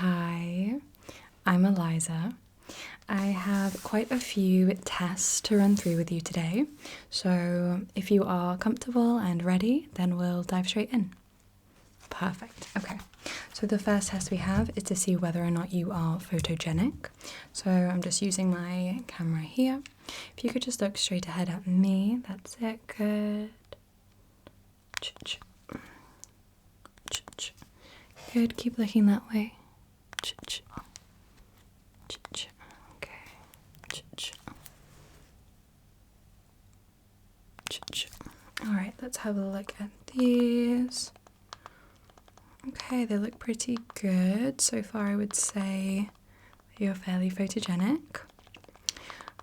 Hi, I'm Eliza. I have quite a few tests to run through with you today, so if you are comfortable and ready, then we'll dive straight in. Perfect. Okay, so the first test we have is to see whether or not you are photogenic. So I'm just using my camera here. If you could just look straight ahead at me, that's it. Good. Good, keep looking that way. Okay. Alright, let's have a look at these. Okay, they look pretty good. So far, I would say you're fairly photogenic.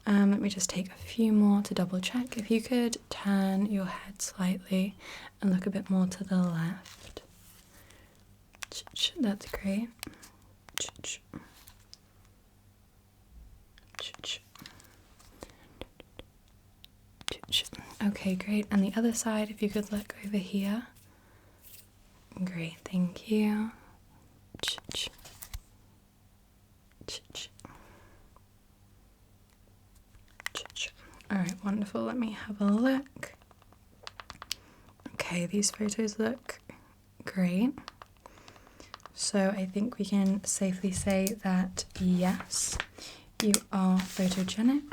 Let me just take a few more to double check. If you could turn your head slightly and look a bit more to the left. That's great. Okay, great. And the other side, if you could look over here. Great, thank you. Alright, wonderful. Let me have a look. Okay, these photos look great. So I think we can safely say that yes, you are photogenic.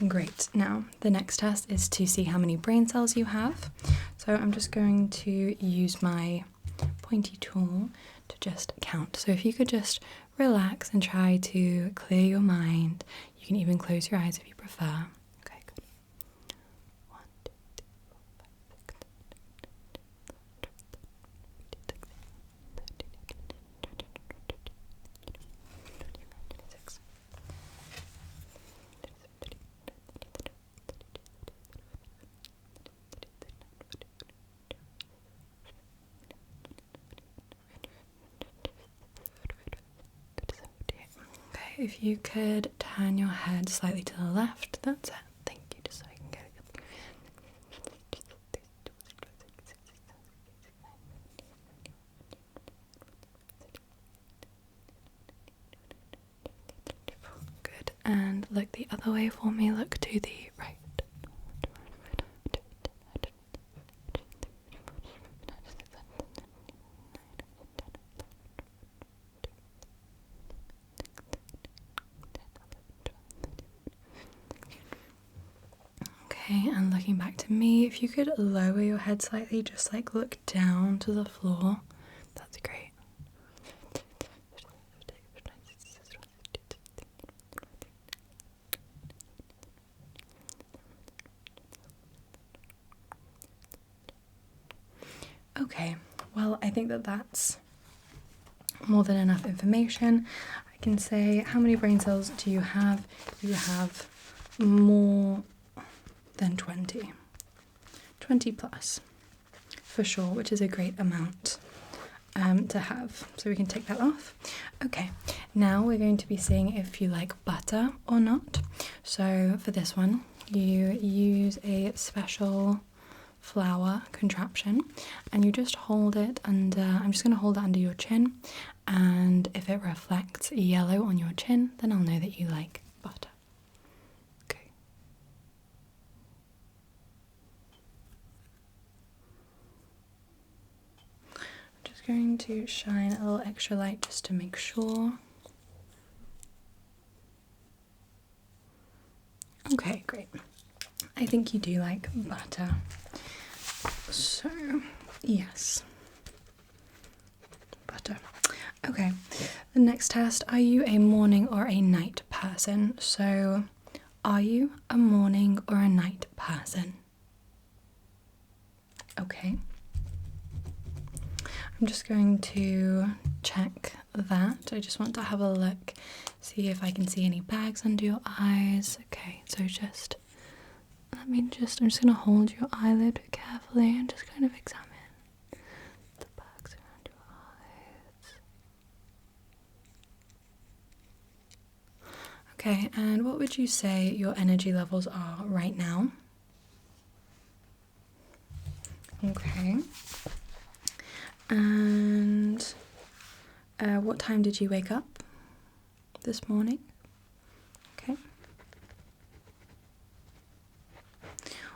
Great. Now, the next test is to see how many brain cells you have. So I'm just going to use my pointy tool to just count. So if you could just relax and try to clear your mind. You can even close your eyes if you prefer. Okay, good. 1, 2, 3, 4, 5, 6, 7, 8, 9, 10, 11, 12, 13, 14, 15, 16, 17, 18, 19, 20, 21, 22, 23, 24, 25, 26. Okay, if you could turn your head slightly to the left, that's it. Thank you, just so I can get it. Good, and look the other way for me, look to the right. Okay, and looking back to me, if you could lower your head slightly, just like look down to the floor, that's great. Okay, well, I think that that's more than enough information. I can say, how many brain cells do you have? You have more than 20. 20 plus, for sure, which is a great amount to have. So we can take that off. Okay, now we're going to be seeing if you like butter or not. So for this one, you use a special flower contraption and you just hold it under, I'm just going to hold it under your chin, and if it reflects yellow on your chin, then I'll know that you like butter. Okay. I'm just going to shine a little extra light just to make sure. Okay, great. I think you do like butter. So, yes. Butter. Okay, the next test, are you a morning or a night person? So, are you a morning or a night person? Okay. I'm just going to check that. I just want to have a look, see if I can see any bags under your eyes. Okay, so just I'm just going to hold your eyelid carefully and just kind of examine the bags around your eyes. Okay, and what would you say your energy levels are right now? Okay. And what time did you wake up this morning? Okay.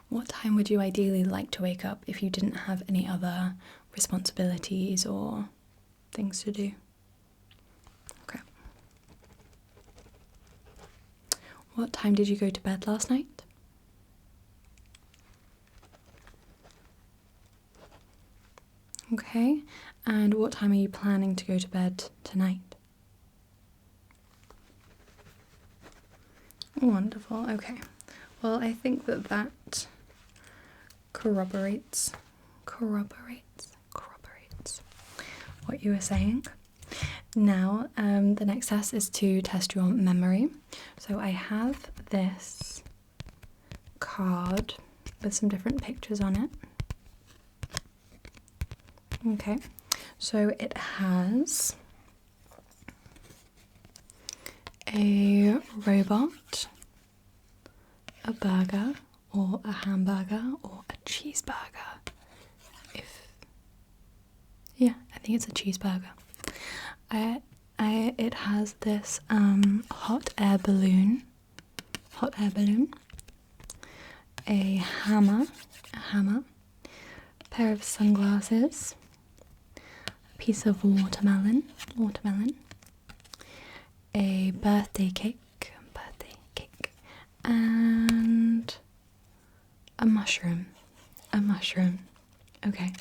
What time would you ideally like to wake up if you didn't have any other responsibilities or things to do? Okay. What time did you go to bed last night? Okay. And what time are you planning to go to bed tonight? Wonderful. Okay. Well, I think that corroborates what you were saying. Now, the next test is to test your memory. So I have this card with some different pictures on it. Okay, so it has a robot, a burger, or a hamburger, or a cheeseburger. Yeah, I think it's a cheeseburger. It has this hot air balloon, a hammer, a pair of sunglasses, a piece of watermelon, a birthday cake, and a mushroom. Okay,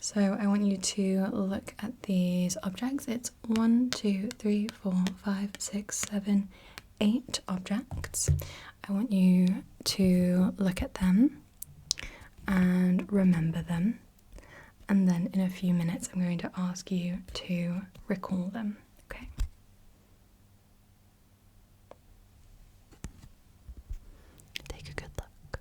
so I want you to look at these objects. It's 1, 2, 3, 4, 5, 6, 7, 8 objects. I want you to look at them and remember them. And then in a few minutes, I'm going to ask you to recall them, okay? Take a good look.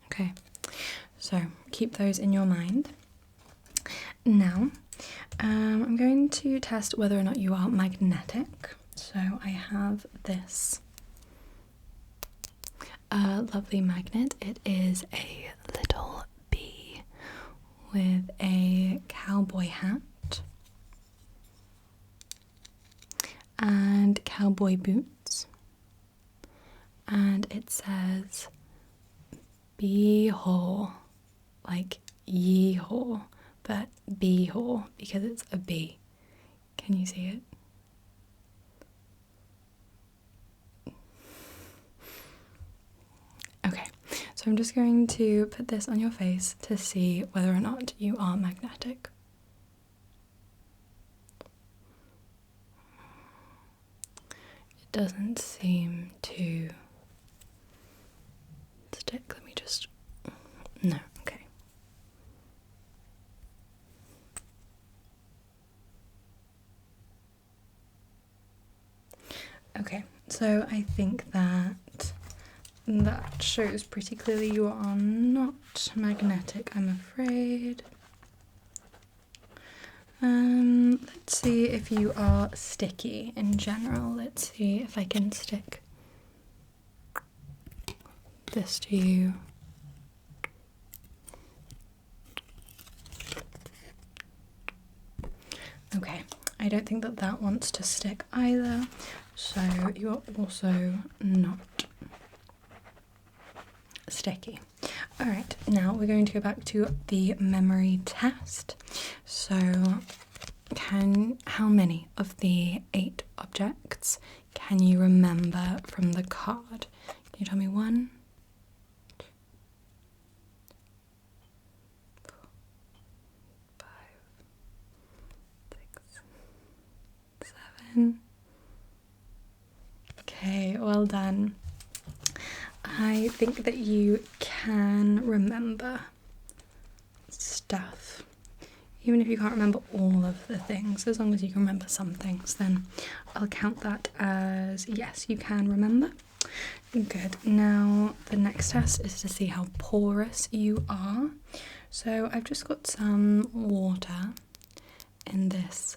Okay, so keep those in your mind. Now, I'm going to test whether or not you are magnetic. So I have this lovely magnet. It is a little bee with a cowboy hat and cowboy boots, and it says bee-haw, like yee-haw, but bee-haw because it's a bee. Can you see it? Okay, so I'm just going to put this on your face to see whether or not you are magnetic. It doesn't seem to stick. Let me just... No, okay. Okay, so I think that shows pretty clearly you are not magnetic, I'm afraid. Let's see if you are sticky in general. Let's see if I can stick this to you. Okay, I don't think that wants to stick either, so you're also not sticky. Alright, now we're going to go back to the memory test. So, how many of the 8 objects can you remember from the card? Can you tell me 1, 2, 3, 4, 5, 6, 7. Okay, well done. I think that you can remember stuff. Even if you can't remember all of the things, as long as you can remember some things, then I'll count that as yes, you can remember. Good. Now, the next test is to see how porous you are. So I've just got some water in this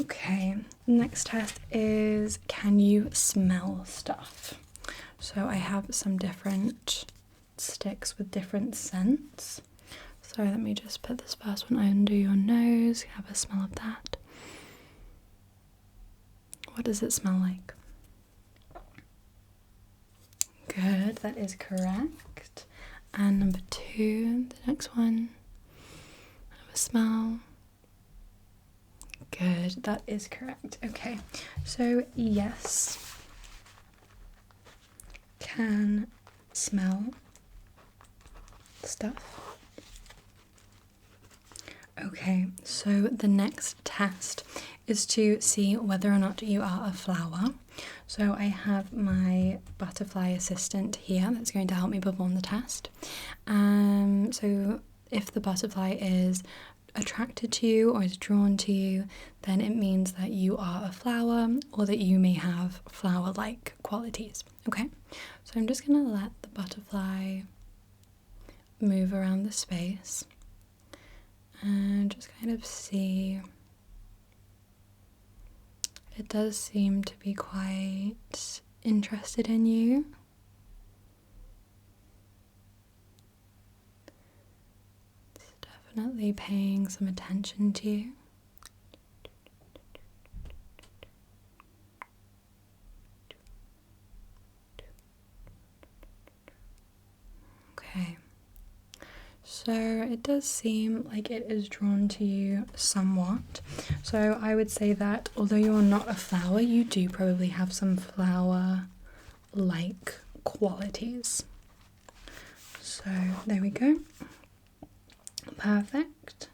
Okay, next test is, can you smell stuff? So I have some different sticks with different scents. So let me just put this first one under your nose, have a smell of that. What does it smell like? Good, that is correct. And number 2, the next one, have a smell. Good, that is correct. Okay, so yes, can smell stuff. Okay, so the next test is to see whether or not you are a flower. So I have my butterfly assistant here that's going to help me perform the test. So if the butterfly is attracted to you or is drawn to you, then it means that you are a flower or that you may have flower-like qualities. Okay, so I'm just going to let the butterfly move around the space and just kind of see. It does seem to be quite interested in you. It's definitely paying some attention to you. Okay. So it does seem like it is drawn to you somewhat. So I would say that although you're not a flower, you do probably have some flower-like qualities. So there we go. Perfect.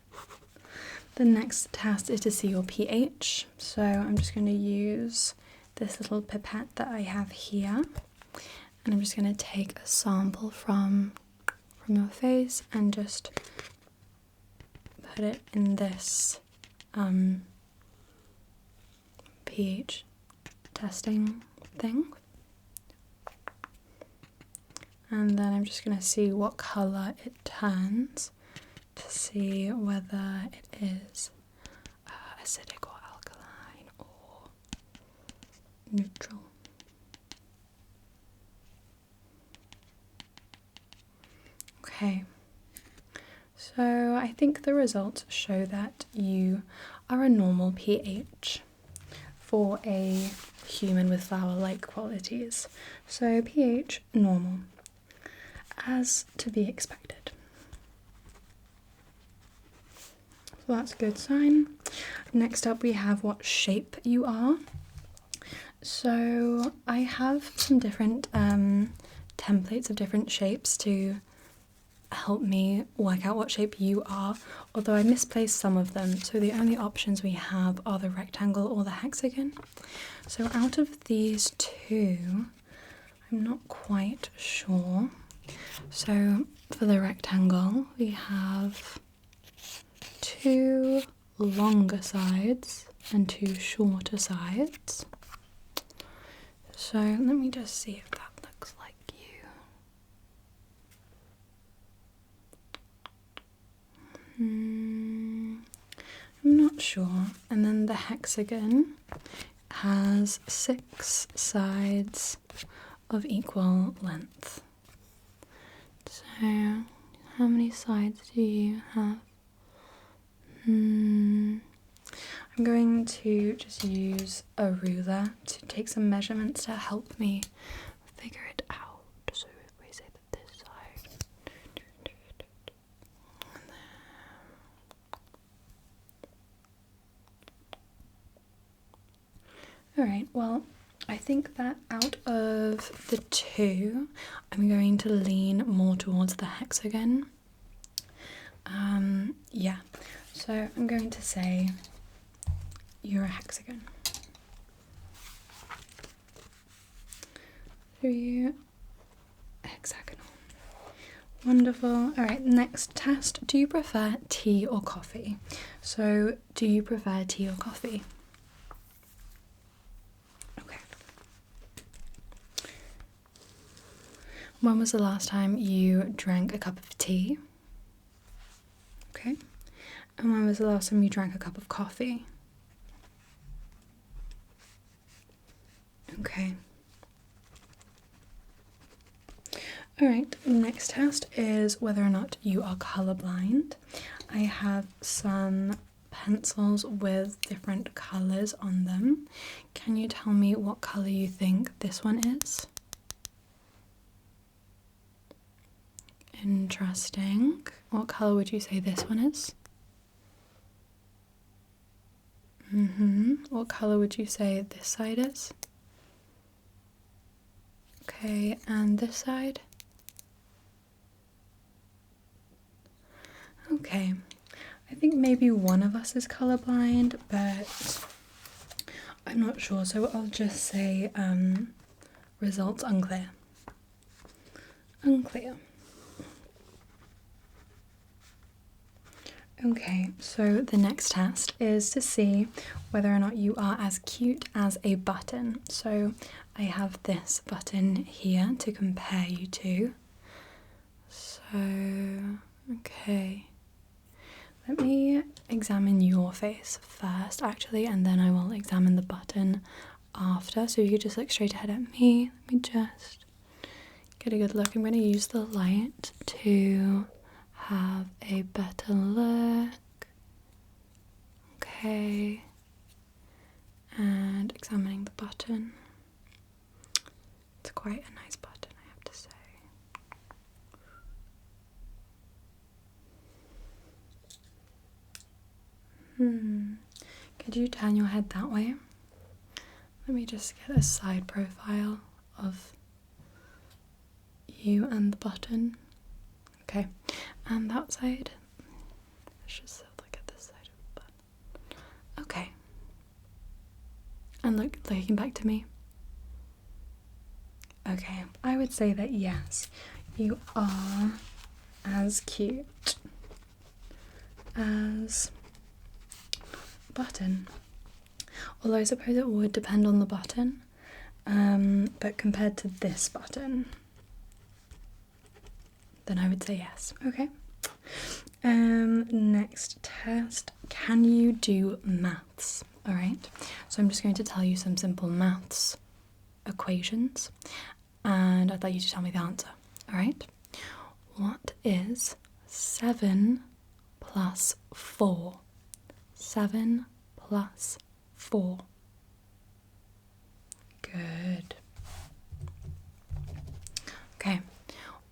The next task is to see your pH. So I'm just going to use this little pipette that I have here. And I'm just going to take a sample from your face and just put it in this pH testing thing. And then I'm just going to see what colour it turns to see whether it is acidic or alkaline or neutral. Okay, so I think the results show that you are a normal pH for a human with flower-like qualities. So pH normal, as to be expected. So that's a good sign. Next up we have what shape you are. So I have some different templates of different shapes to help me work out what shape you are, although I misplaced some of them, so the only options we have are the rectangle or the hexagon. So out of these two, I'm not quite sure. So for the rectangle, we have 2 longer sides and 2 shorter sides. So let me just see if that looks like you. I'm not sure. And then the hexagon has 6 sides of equal length. So how many sides do you have? I'm going to just use a ruler to take some measurements to help me figure it out. So if we say that this side, alright, well, I think that out of the two, I'm going to lean more towards the hexagon. Yeah, so I'm going to say you're a hexagon. Are you hexagonal? Wonderful. Alright, next test. Do you prefer tea or coffee? So, do you prefer tea or coffee? Okay. When was the last time you drank a cup of tea? Okay. And when was the last time you drank a cup of coffee? Okay. Alright, next test is whether or not you are colorblind. I have some pencils with different colours on them. Can you tell me what colour you think this one is? Interesting. What colour would you say this one is? What colour would you say this side is? Okay, and this side? Okay, I think maybe one of us is colorblind, but I'm not sure, so I'll just say results unclear. Unclear. Okay, so the next test is to see whether or not you are as cute as a button. So I have this button here to compare you to. So, okay. Let me examine your face first, actually, and then I will examine the button after. So you could just look straight ahead at me. Let me just get a good look. I'm going to use the light to have a better look. Okay. And examining the button. It's quite a nice button, I have to say. Could you turn your head that way? Let me just get a side profile of you and the button. Okay, and that side. Let's just look at this side of the button. Okay. And looking back to me. Okay, I would say that yes, you are as cute as button. Although I suppose it would depend on the button, but compared to this button, then I would say yes. Okay. Next test. Can you do maths? Alright, so I'm just going to tell you some simple maths equations, and I'd like you to tell me the answer. Alright? What is 7 plus 4? 7 plus 4. Good. Okay.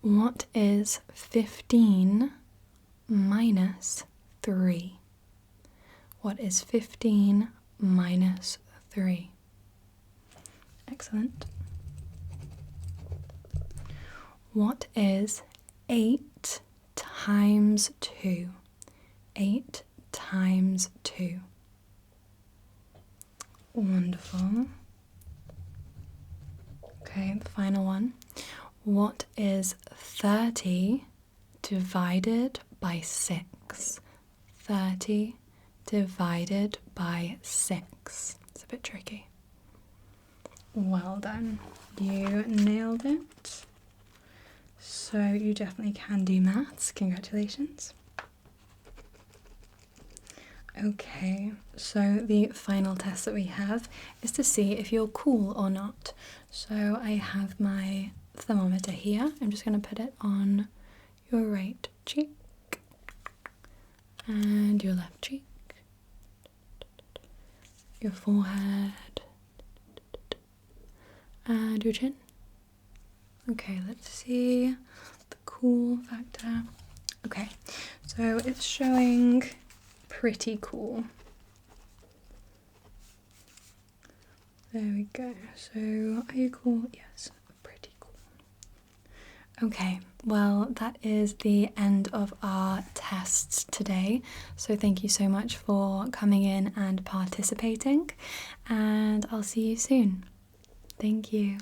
What is 15 minus 3? What is 15 minus 3? Excellent. What is 8 times 2? 8 times 2. Wonderful. Okay, the final one. What is 30 divided by 6? 30 divided by 6. It's a bit tricky. Well done. You nailed it. So you definitely can do maths. Congratulations. Okay, so the final test that we have is to see if you're cool or not. So I have my thermometer here. I'm just going to put it on your right cheek and your left cheek, your forehead and your chin. Okay, let's see the cool factor. Okay, so it's showing pretty cool. There we go. So are you cool? Yes, pretty cool. Okay, well that is the end of our tests today. So thank you so much for coming in and participating, and I'll see you soon. Thank you.